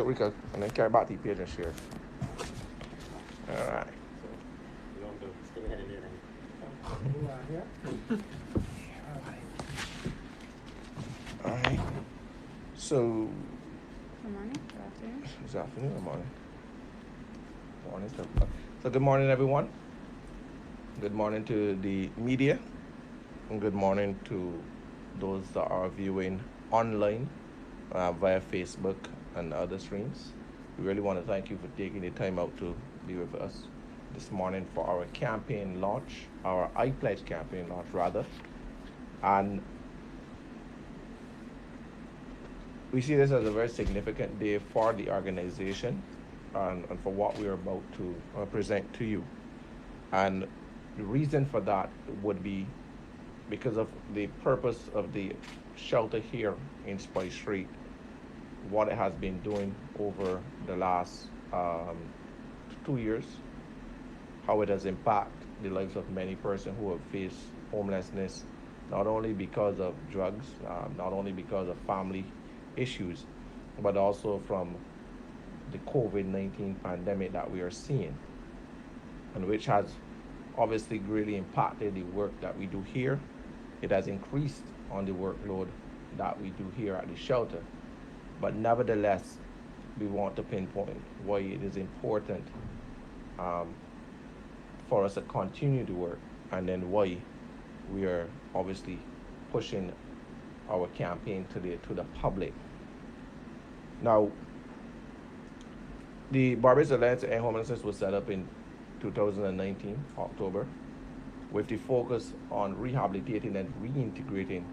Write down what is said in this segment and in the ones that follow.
Rika, and then carry back to the page and share. All right. So you want to stick ahead in there then? You are here? All right. So, Good morning, good afternoon. this afternoon or morning? Morning. So good morning, everyone. Good morning to the media. And good morning to those that are viewing online via Facebook and other streams. We really want to thank you for taking the time out to be with us this morning for our campaign launch, our Ipledge campaign launch, rather. And we see this as a very significant day for the organization and for what we are about to present to you. And the reason for that would be because of the purpose of the shelter here in Spice Street, what it has been doing over the last 2 years, how it has impacted the lives of many persons who have faced homelessness, not only because of drugs, not only because of family issues, but also from the COVID-19 pandemic that we are seeing, and which has obviously greatly impacted the work that we do here. It has increased on the workload that we do here at the shelter. But nevertheless, we want to pinpoint why it is important um, for us to continue to work, and then why we are obviously pushing our campaign to the public. Now, the Barbados Alliance to End Homelessness was set up in 2019, October, with the focus on rehabilitating and reintegrating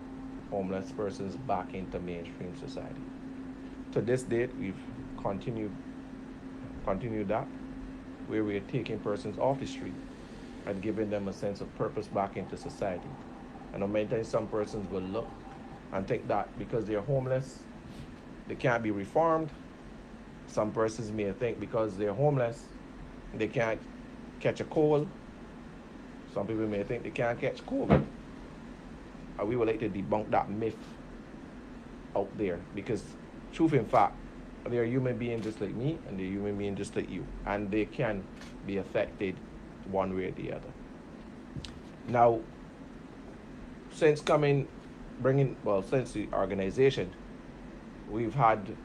homeless persons back into mainstream society. To this date, we've continued continued that, where we are taking persons off the street and giving them a sense of purpose back into society. And on many times, some persons will look and think that because they're homeless, they can't be reformed. Some persons may think because they're homeless, they can't catch a cold. Some people may think they can't catch COVID. And we would like to debunk that myth out there because, truth in fact, they're human beings just like me and they're human beings just like you. And they can be affected one way or the other. Now, since since the organization, we've had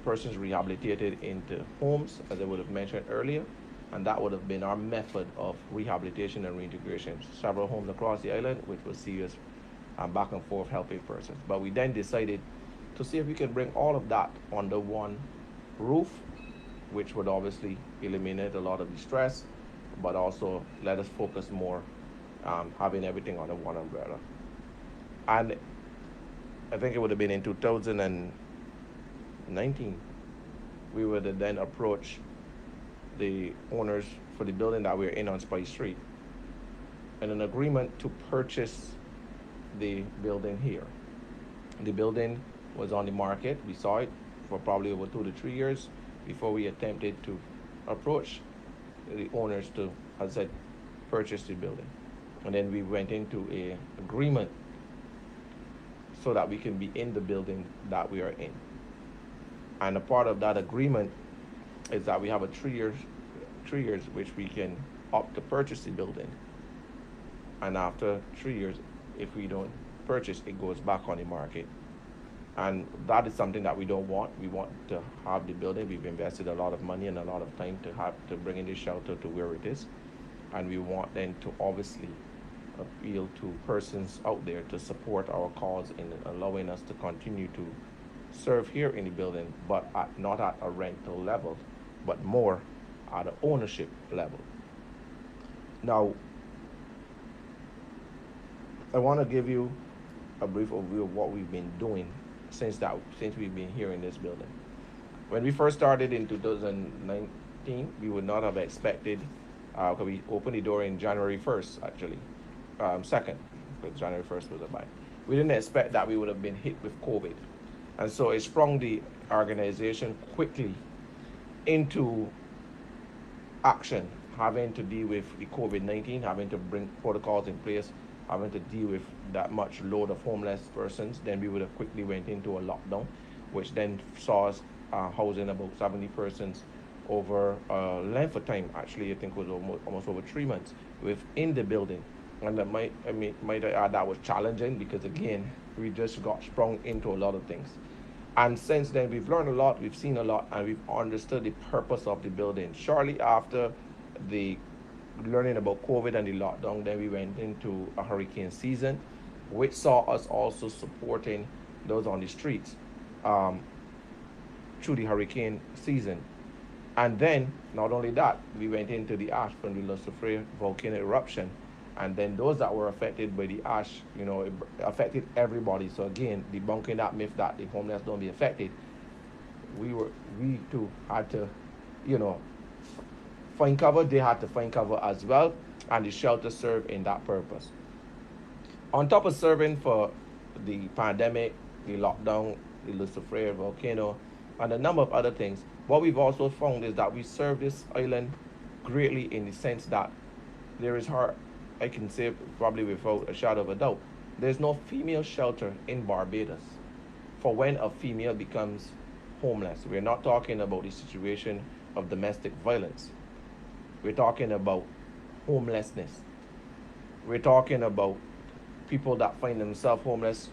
persons rehabilitated into homes, as I would have mentioned earlier, and that would have been our method of rehabilitation and reintegration. Several homes across the island, which was serious back and forth helping persons. But we then decided to see if we can bring all of that under one roof, which would obviously eliminate a lot of the stress, but also let us focus more having everything under one umbrella. And I think it would have been in 2019, we would have then approach the owners for the building that we're in on Spice Street and an agreement to purchase the building here. The building was on the market. We saw it for probably over 2 to 3 years before we attempted to approach the owners to, as I said, purchase the building. And then we went into a agreement so that we can be in the building that we are in. And a part of that agreement is that we have a 3 years which we can opt to purchase the building. And after 3 years, if we don't purchase, it goes back on the market. And that is something that we don't want. We want to have the building. We've invested a lot of money and a lot of time to bring in this shelter to where it is. And we want then to obviously appeal to persons out there to support our cause in allowing us to continue to serve here in the building, but not at a rental level, but more at an ownership level. Now, I want to give you a brief overview of what we've been doing since we've been here in this building. When we first started in 2019, we would not have expected. We opened the door in January 1st, actually, 2nd, because January 1st was a buy. We didn't expect that we would have been hit with COVID, and so it sprung the organization quickly into action, having to deal with the COVID-19, having to bring protocols in place, having to deal with that much load of homeless persons. Then we would have quickly went into a lockdown, which then saw us housing about 70 persons over a length of time. Actually, I think it was almost over 3 months within the building. And that might I add, that was challenging because again, we just got sprung into a lot of things. And since then, we've learned a lot, we've seen a lot, and we've understood the purpose of the building. Shortly after the learning about COVID and the lockdown, then we went into a hurricane season, which saw us also supporting those on the streets um, through the hurricane season. And then, not only that, we went into the ash from the Lucifer volcano eruption. And then those that were affected by the ash, it affected everybody. So again, debunking that myth that the homeless don't be affected, we too had to, you know, find cover. They had to find cover as well, and the shelter served in that purpose. On top of serving for the pandemic, the lockdown, the Lucifer volcano, and a number of other things, what we've also found is that we serve this island greatly in the sense that there is her, I can say probably without a shadow of a doubt, there's no female shelter in Barbados for when a female becomes homeless. We're not talking about the situation of domestic violence. We're talking about homelessness. We're talking about people that find themselves homeless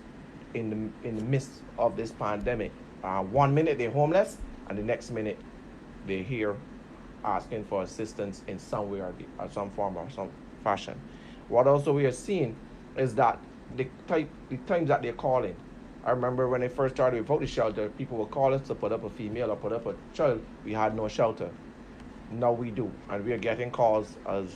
in the midst of this pandemic. 1 minute they're homeless, and the next minute they're here asking for assistance in some way or some form or some fashion. What also we are seeing is that the times that they're calling. I remember when I first started without the shelter, people would call us to put up a female or put up a child. We had no shelter. Now we do, and we are getting calls as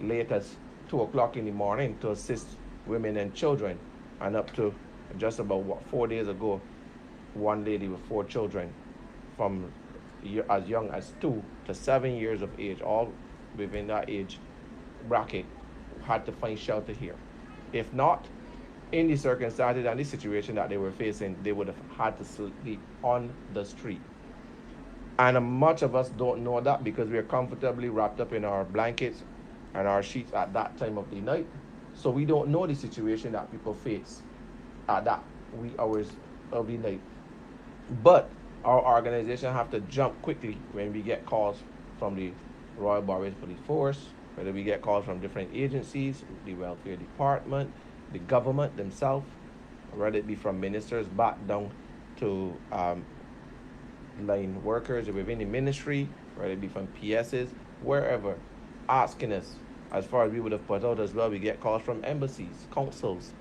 late as 2 o'clock in the morning to assist women and children, and up to just about 4 days ago, one lady with 4 children, from as young as 2 to 7 years of age, all within that age bracket, had to find shelter here. If not, in the circumstances and the situation that they were facing, they would have had to sleep on the street. And much of us don't know that because we are comfortably wrapped up in our blankets and our sheets at that time of the night. So we don't know the situation that people face at that wee hours of the night. But our organization have to jump quickly when we get calls from the Royal Barbados Police Force, whether we get calls from different agencies, the welfare department, the government themselves, whether it be from ministers back down to line workers within the ministry, whether it be from PSs, wherever, asking us. As far as we would have put out as well, we get calls from embassies, councils,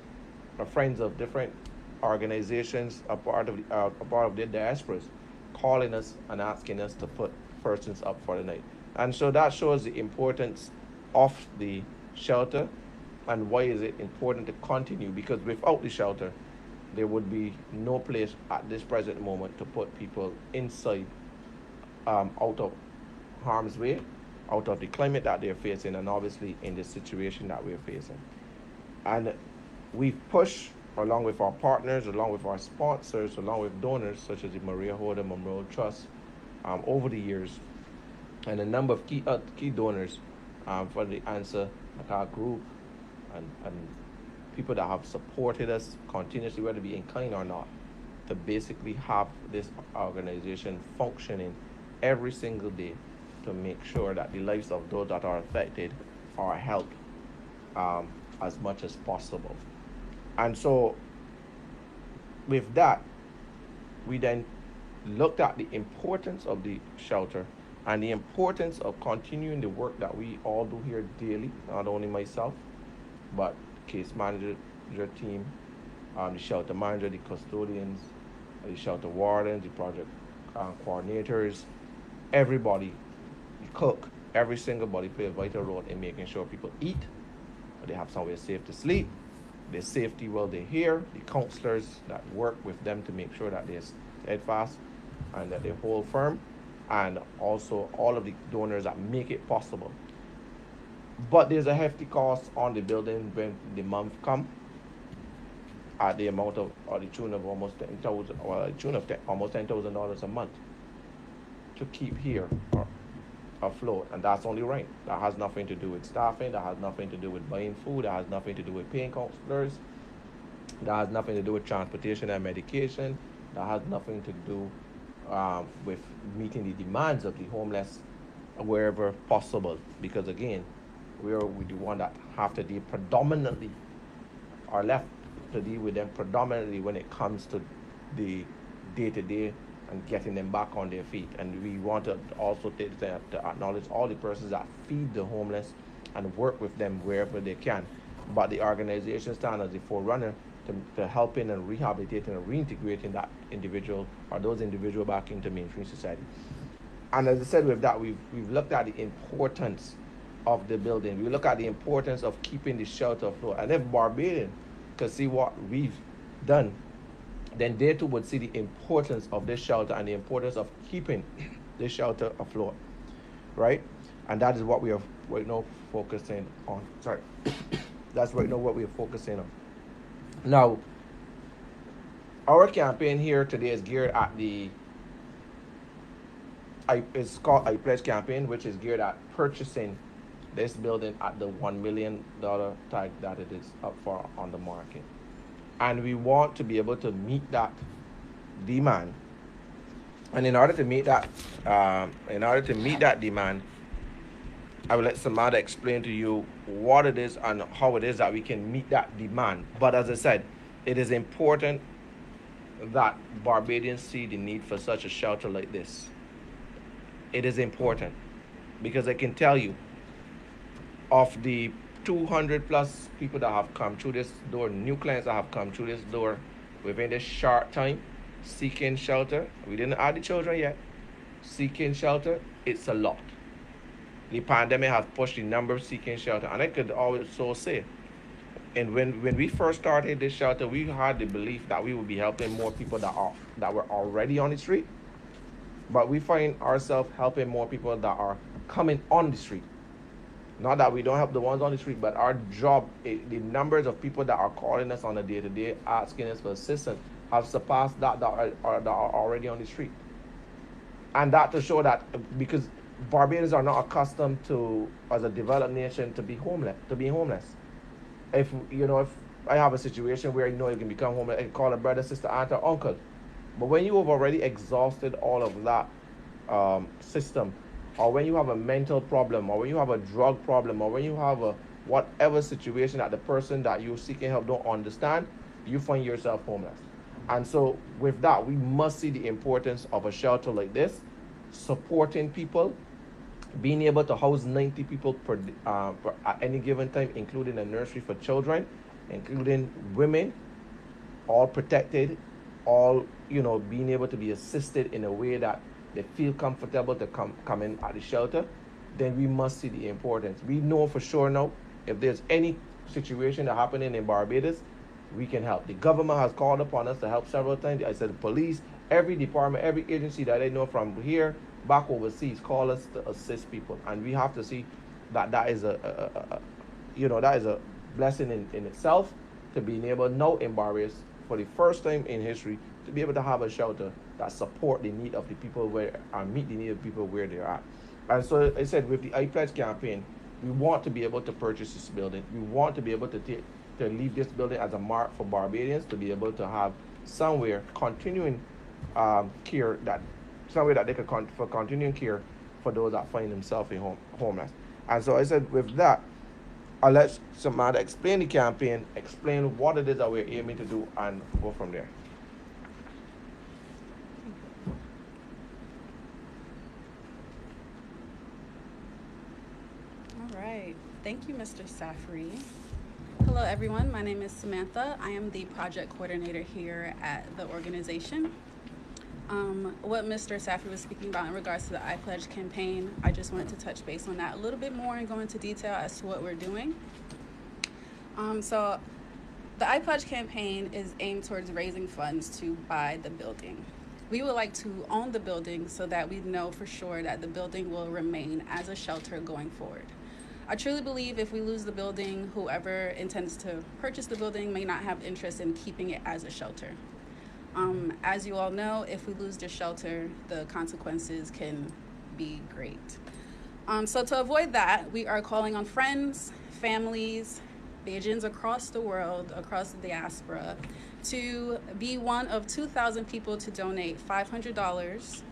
or friends of different organizations, a part of their diasporas, calling us and asking us to put persons up for the night. And so that shows the importance of the shelter and why is it important to continue, because without the shelter, there would be no place at this present moment to put people inside, out of harm's way, out of the climate that they're facing, and obviously in the situation that we're facing. And we've pushed, along with our partners, along with our sponsors, along with donors such as the Maria Hoda Memorial Trust, over the years, and a number of key donors for the Answer Account Group, and people that have supported us continuously, whether it be in kind or not, to basically have this organization functioning every single day to make sure that the lives of those that are affected are helped as much as possible. And so with that, we then looked at the importance of the shelter and the importance of continuing the work that we all do here daily, not only myself, but case manager team, the shelter manager, the custodians, the shelter wardens, the project coordinators, everybody, the cook, every single body play a vital role in making sure people eat, they have somewhere safe to sleep, their safety while they're here, the counselors that work with them to make sure that they're steadfast and that they hold firm, and also all of the donors that make it possible. But there's a hefty cost on the building when the month come, at the amount of, or the tune of almost 10,000, or the tune of almost $10,000 a month to keep here or afloat, and that's only rent. That has nothing to do with staffing. That has nothing to do with buying food. That has nothing to do with paying counselors. That has nothing to do with transportation and medication. That has nothing to do with meeting the demands of the homeless wherever possible. Because again, we the one that have to deal predominantly are left to deal with them predominantly when it comes to the day to day and getting them back on their feet. And we want to also take the time to acknowledge all the persons that feed the homeless and work with them wherever they can. But the organization stand as the forerunner to helping and rehabilitating and reintegrating that individual or those individuals back into mainstream society. And as I said, with that, we've looked at the importance of the building. We look at the importance of keeping the shelter afloat. And if Barbadian could see what we've done, then they too would see the importance of this shelter and the importance of keeping this shelter afloat, right? And that is what we are right now focusing on. Sorry, that's right now what we are focusing on. Now, our campaign here today is geared at it's called Ipledge campaign, which is geared at purchasing this building at the $1 million tag that it is up for on the market. And we want to be able to meet that demand. And in order to meet that demand, I will let Samantha explain to you what it is and how it is that we can meet that demand. But as I said, it is important that Barbadians see the need for such a shelter like this. It is important because I can tell you, of the 200 plus people that have come through this door, new clients that have come through this door within this short time seeking shelter, we didn't add the children yet, seeking shelter, it's a lot. The pandemic has pushed the number of seeking shelter, and I could also say, and when we first started this shelter, we had the belief that we would be helping more people that were already on the street, but we find ourselves helping more people that are coming on the street. Not that we don't help the ones on the street, but our job, the numbers of people that are calling us on a day-to-day asking us for assistance have surpassed that are already on the street. And that to show that because Barbadians are not accustomed to, as a developed nation, to be homeless. If I have a situation where you can become homeless, I can call a brother, sister, aunt, or uncle. But when you have already exhausted all of that system, or when you have a mental problem, or when you have a drug problem, or when you have a whatever situation that the person that you're seeking help don't understand, you find yourself homeless. And so with that, we must see the importance of a shelter like this, supporting people, being able to house 90 people at any given time, including a nursery for children, including women, all protected, all being able to be assisted in a way that they feel comfortable to come in at the shelter. Then we must see the importance. We know for sure now, if there's any situation that happening in Barbados, we can help. The government has called upon us to help several times. I said the police, every department, every agency that I know from here back overseas call us to assist people, and we have to see that is a blessing in itself to being able now in Barbados for the first time in history to be able to have a shelter that support the need of the people meet the need of people where they are at. And so I said with the Ipledge campaign, we want to be able to purchase this building. We want to be able to leave this building as a mark for Barbadians to be able to have somewhere continuing care somewhere that they could for continuing care for those that find themselves homeless. And so I said with that, I'll let Samantha explain the campaign, explain what it is that we're aiming to do, and go from there. All right. Thank you, Mr. Safri. Hello, everyone. My name is Samantha. I am the project coordinator here at the organization. What Mr. Safri was speaking about in regards to the Ipledge campaign, I just wanted to touch base on that a little bit more and go into detail as to what we're doing. So the Ipledge campaign is aimed towards raising funds to buy the building. We would like to own the building so that we know for sure that the building will remain as a shelter going forward. I truly believe if we lose the building, whoever intends to purchase the building may not have interest in keeping it as a shelter. As you all know, if we lose the shelter, the consequences can be great. So to avoid that, we are calling on friends, families, Bajans across the world, across the diaspora, to be one of 2,000 people to donate $500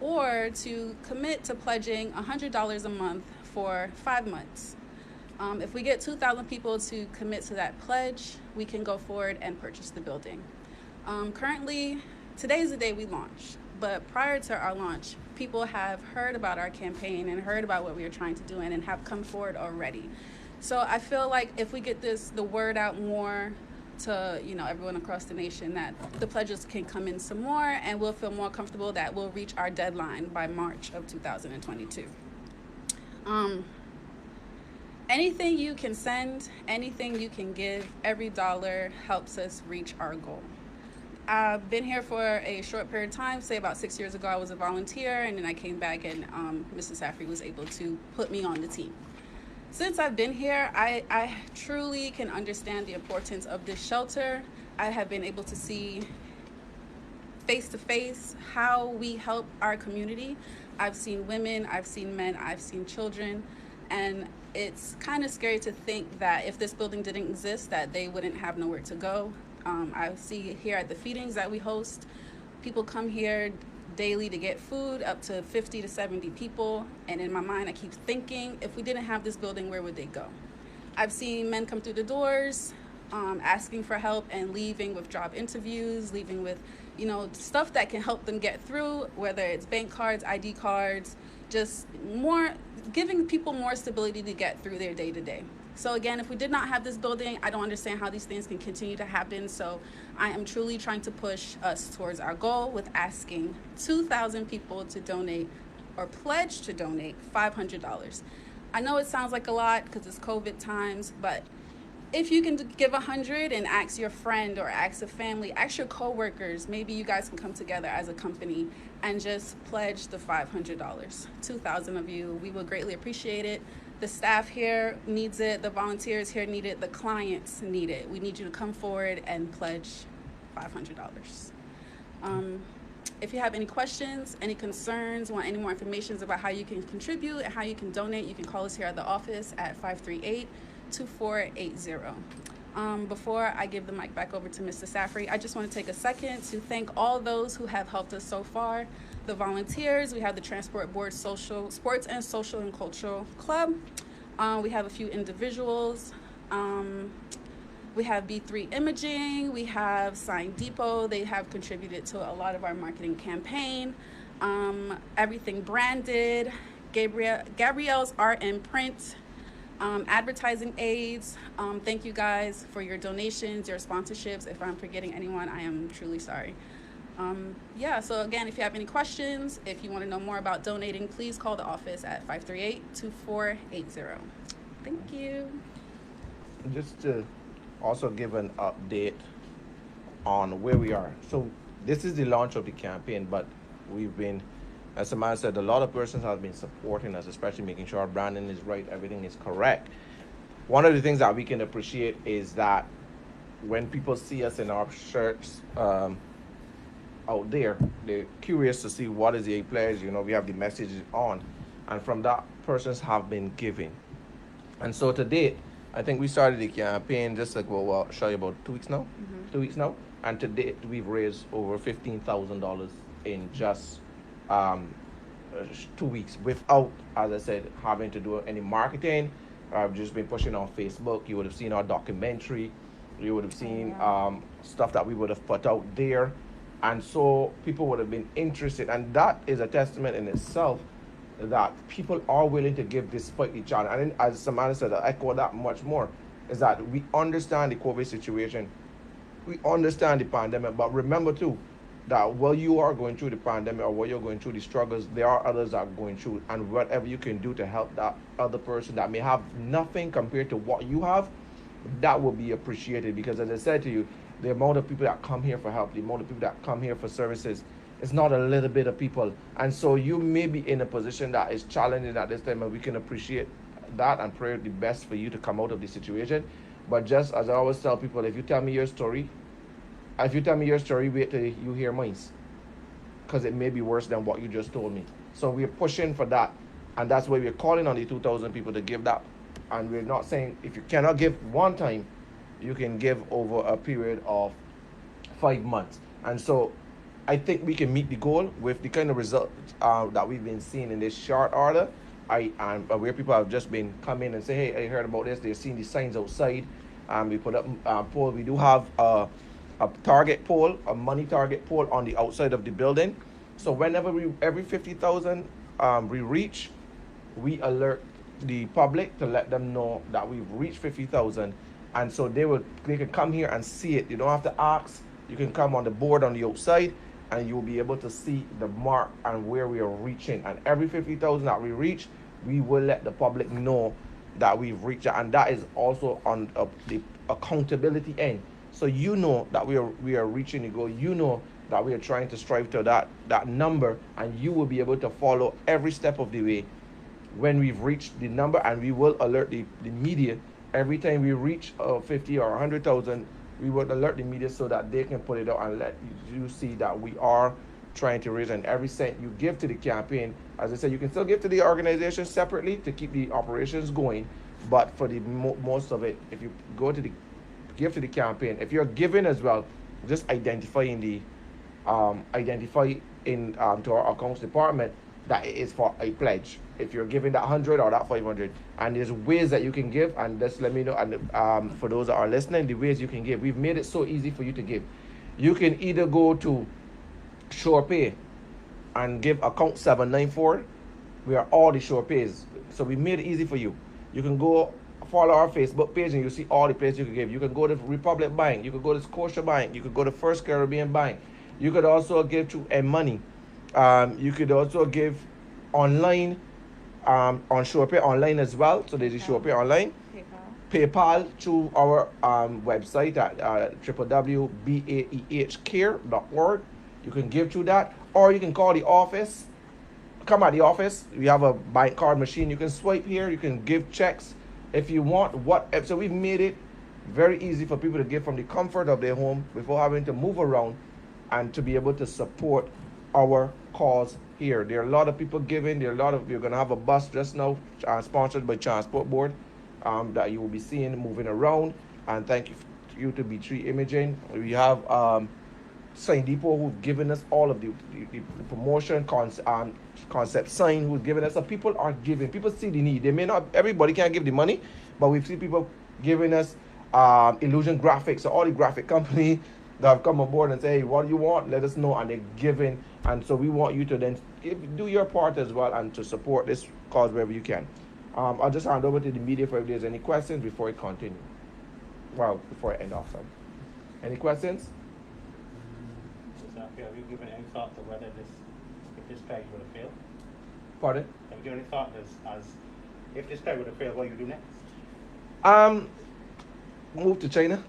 or to commit to pledging $100 a month for 5 months. If we get 2,000 people to commit to that pledge, we can go forward and purchase the building. Currently, today is the day we launch, but prior to our launch, people have heard about our campaign and heard about what we are trying to do and have come forward already. So I feel like if we get the word out more to everyone across the nation, that the pledges can come in some more, and we'll feel more comfortable that we'll reach our deadline by March of 2022. Anything you can send, anything you can give, every dollar helps us reach our goal. I've been here for a short period of time. Say about 6 years ago, I was a volunteer, and then I came back, and Mr. Safri was able to put me on the team. Since I've been here, I truly can understand the importance of this shelter. I have been able to see face to face how we help our community. I've seen women, I've seen men, I've seen children, and it's kind of scary to think that if this building didn't exist, that they wouldn't have nowhere to go. I see here at the feedings that we host, people come here daily to get food, up to 50 to 70 people. And in my mind, I keep thinking, if we didn't have this building, where would they go? I've seen men come through the doors, asking for help and leaving with job interviews, leaving with, stuff that can help them get through, whether it's bank cards, ID cards, just more, giving people more stability to get through their day to day. So again, if we did not have this building, I don't understand how these things can continue to happen. So I am truly trying to push us towards our goal with asking 2,000 people to donate or pledge to donate $500. I know it sounds like a lot because it's COVID times, but if you can give 100 and ask your friend or ask a family, ask your coworkers, maybe you guys can come together as a company and just pledge the $500. 2,000 of you, we will greatly appreciate it. The staff here needs it, the volunteers here need it, the clients need it. We need you to come forward and pledge $500. If you have any questions, any concerns, want any more information about how you can contribute and how you can donate, you can call us here at the office at 538-2480. Before I give the mic back over to Mr. Safri, I just want to take a second to thank all those who have helped us so far. The volunteers, we have the Transport Board Sports and Social and Cultural Club. We have a few individuals. We have B3 Imaging, we have Sign Depot. They have contributed to a lot of our marketing campaign. Everything Branded, Gabrielle's Art and Print, advertising aids. Thank you guys for your donations, your sponsorships. If I'm forgetting anyone, I am truly sorry. So again, if you have any questions, if you want to know more about donating, please call the office at 538-2480. Thank you. Just to also give an update on where we are. So this is the launch of the campaign, but we've been, as Samantha said, a lot of persons have been supporting us, especially making sure our branding is right, everything is correct. One of the things that we can appreciate is that when people see us in our shirts out there, they're curious to see what is the Ipledge. We have the messages on, and from that, persons have been giving. And so to date, I think we started the campaign just like about 2 weeks now. 2 weeks now, and to date we've raised over $15,000 in just 2 weeks without, as I said, having to do any marketing. I've just been pushing on Facebook. You would have seen our documentary. You would have seen stuff that we would have put out there, and so people would have been interested, and that is a testament in itself that people are willing to give despite each other. And then, as Samantha said, I echo that much more, is that we understand the COVID situation, we understand the pandemic, but remember too that while you are going through the pandemic or while you're going through the struggles, there are others that are going through, and whatever you can do to help that other person that may have nothing compared to what you have, that will be appreciated. Because as I said to you, the amount of people that come here for help, the amount of people that come here for services, it's not a little bit of people. And so you may be in a position that is challenging at this time, and we can appreciate that and pray the best for you to come out of the situation. But just as I always tell people, if you tell me your story, wait till you hear mine, because it may be worse than what you just told me. So we're pushing for that, and that's why we're calling on the 2,000 people to give that And we're not saying if you cannot give one time, you can give over a period of 5 months. And so I think we can meet the goal with the kind of results that we've been seeing in this short order. I'm aware people have just been coming and say, hey, I heard about this. They've seen the signs outside. We put up poll. We do have a target poll, a money target poll on the outside of the building. So whenever every 50,000 we reach, we alert the public to let them know that we've reached 50,000, and so they can come here and see it. You don't have to ask. You can come on the board on the outside, and you'll be able to see the mark and where we are reaching. And every 50,000 that we reach, we will let the public know that we've reached it, and that is also on the accountability end. So you know that we are reaching the goal. You know that we are trying to strive to that number, and you will be able to follow every step of the way when we've reached the number, and we will alert the media every time we reach 50 or 100,000. We will alert the media so that they can put it out and let you see that we are trying to raise, and every cent you give to the campaign, as I said, you can still give to the organization separately to keep the operations going, but for the most of it, if you go to the give to the campaign, if you're giving as well, just identify in to our accounts department that it is for a pledge. If you're giving that 100 or that 500, and there's ways that you can give, and just let me know. And for those that are listening, the ways you can give, we've made it so easy for you to give. You can either go to SurePay and give account 794, where all the SurePays. So we made it easy for you. You can go follow our Facebook page and you see all the places you can give. You can go to Republic Bank, you could go to Scotia Bank, you could go to First Caribbean Bank. You could also give to M-Money. You could also give online on SurePay online as well. So there's a SurePay online. PayPal through our website at www.baehcare.org. You can give through that, or you can call the office. Come at the office. We have a bank card machine. You can swipe here. You can give checks if you want. So we've made it very easy for people to give from the comfort of their home without having to move around, and to be able to support our cause here. There are a lot of people giving. We're going to have a bus just now sponsored by Transport Board that you will be seeing moving around. And thank you to B3 Imaging. We have Sign Depot, who've given us all of the promotion concept sign, who's given us. So people are giving. People see the need. They may not, everybody can't give the money, but we've seen people giving us Illusion Graphics. So all the graphic company that have come aboard and say, hey, what do you want? Let us know. And they're giving. And so we want you to then do your part as well, and to support this cause wherever you can. I'll just hand over to the media for if there's any questions before we continue. Well, before I end off, sorry. Any questions? Have you given any thought to whether if this pledge would have failed? Pardon? Have you given any thought as if this pledge would have failed, what you do next? Move to China.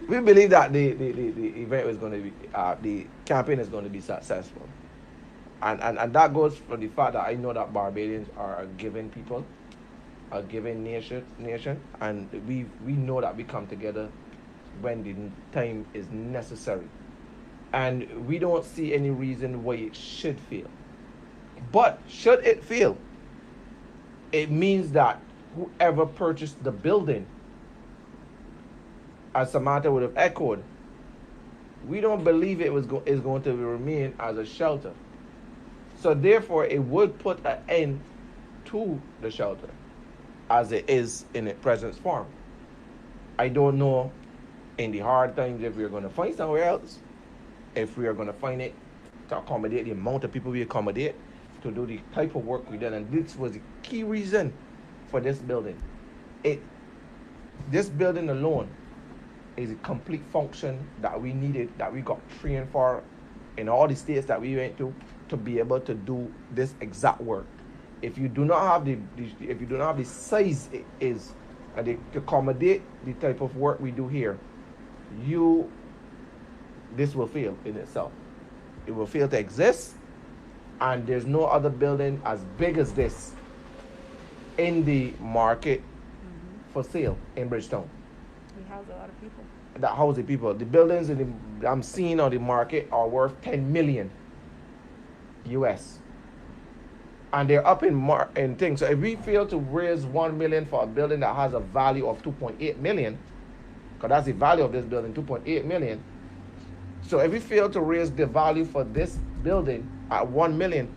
We believe that the event is going to be, the campaign is going to be successful. And that goes from the fact that I know that Barbadians are a giving people, a giving nation, and we know that we come together when the time is necessary. And we don't see any reason why it should fail. But should it fail, it means that whoever purchased the building, as Samantha would have echoed, we don't believe it is going to remain as a shelter. So therefore, it would put an end to the shelter as it is in its present form. I don't know in the hard times if we're going to find somewhere else, if we are going to find it to accommodate the amount of people we accommodate, to do the type of work we done. And this was the key reason for this building. This building alone is a complete function that we needed, that we got trained for in all the states that we went to be able to do this exact work. If you do not have the size it is and to accommodate the type of work we do here, this will fail in itself. It will fail to exist, and there's no other building as big as this in the market for sale in Bridgetown. We house a lot of people. That house the people. The buildings I'm seeing on the market are worth $10 million US. and they're up in things. So if we fail to raise 1 million for a building that has a value of 2.8 million, because that's the value of this building, 2.8 million. So if we fail to raise the value for this building at 1 million,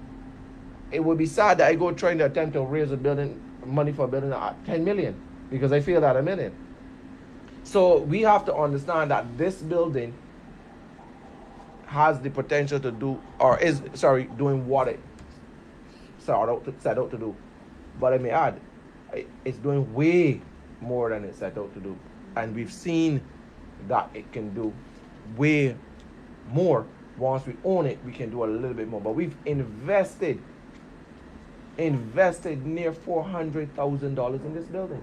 it would be sad that I go trying to attempt to raise a building money for a building at 10 million because I failed at a million. So we have to understand that this building has the potential to do, or is, doing what it set out to do. But I may add, it's doing way more than it set out to do. And we've seen that it can do way more. Once we own it, we can do a little bit more. But we've invested near $400,000 in this building.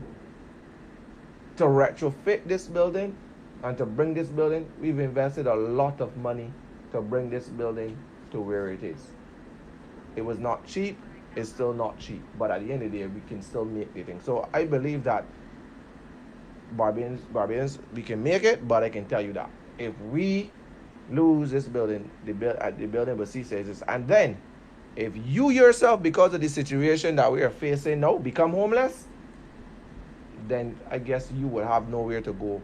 To retrofit this building and to bring this building, we've invested a lot of money to bring this building to where it is. It was not cheap, it's still not cheap, but at the end of the day, we can still make the thing. So I believe that Barbadians, we can make it, but I can tell you that if we lose this building, the building will cease to exist. And then, if you yourself, because of the situation that we are facing now, become homeless, then I guess you will have nowhere to go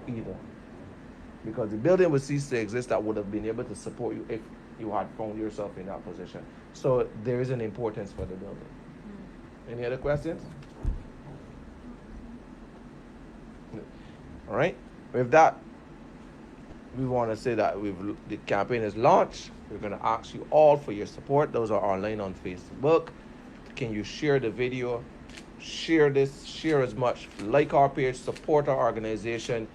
either. Because the building will cease to exist that would have been able to support you if you had found yourself in that position. So there is an importance for the building. Any other questions? All right. With that, we want to say that the campaign is launched. We're going to ask you all for your support. Those are online on Facebook. Can you share the video? Share this. Share as much. Like our page. Support our organization.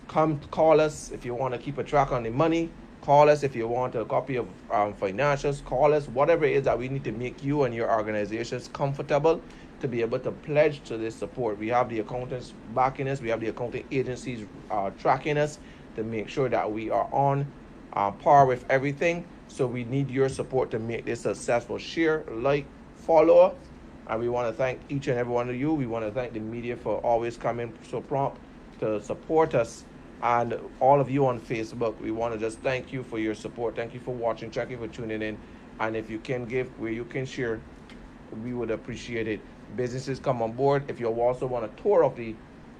Come call us if you want to keep a track on the money. Call us if you want a copy of financials. Call us. Whatever it is that we need to make you and your organizations comfortable to be able to pledge to this support. We have the accountants backing us. We have the accounting agencies tracking us to make sure that we are on par with everything. So we need your support to make this successful. Share, like, follow. And we want to thank each and every one of you. We want to thank the media for always coming so prompt to support us. And all of you on Facebook, we want to just thank you for your support. Thank you for watching. Thank you for tuning in. And if you can give, where you can share, we would appreciate it. Businesses come on board. If you also want a tour of the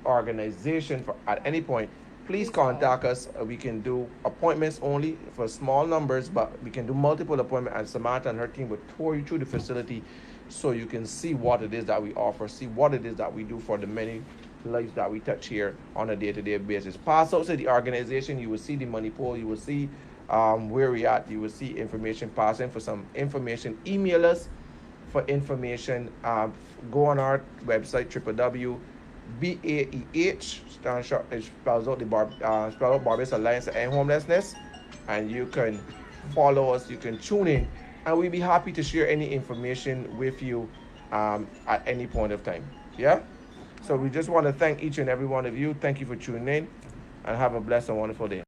organization at any point, please contact us. We can do appointments only for small numbers, but we can do multiple appointments, and Samantha and her team will tour you through the facility so you can see what it is that we offer, see what it is that we do for the many lives that we touch here on a day-to-day basis. Pass outside the organization, you will see the money pool, you will see where we at, you will see information passing. For some information, email us for information. Go on our website, www.Baeh, spells out Barbados Alliance to End Homelessness, and you can follow us, you can tune in, and we'd be happy to share any information with you at any point of time. Yeah? So we just want to thank each and every one of you. Thank you for tuning in, and have a blessed and wonderful day.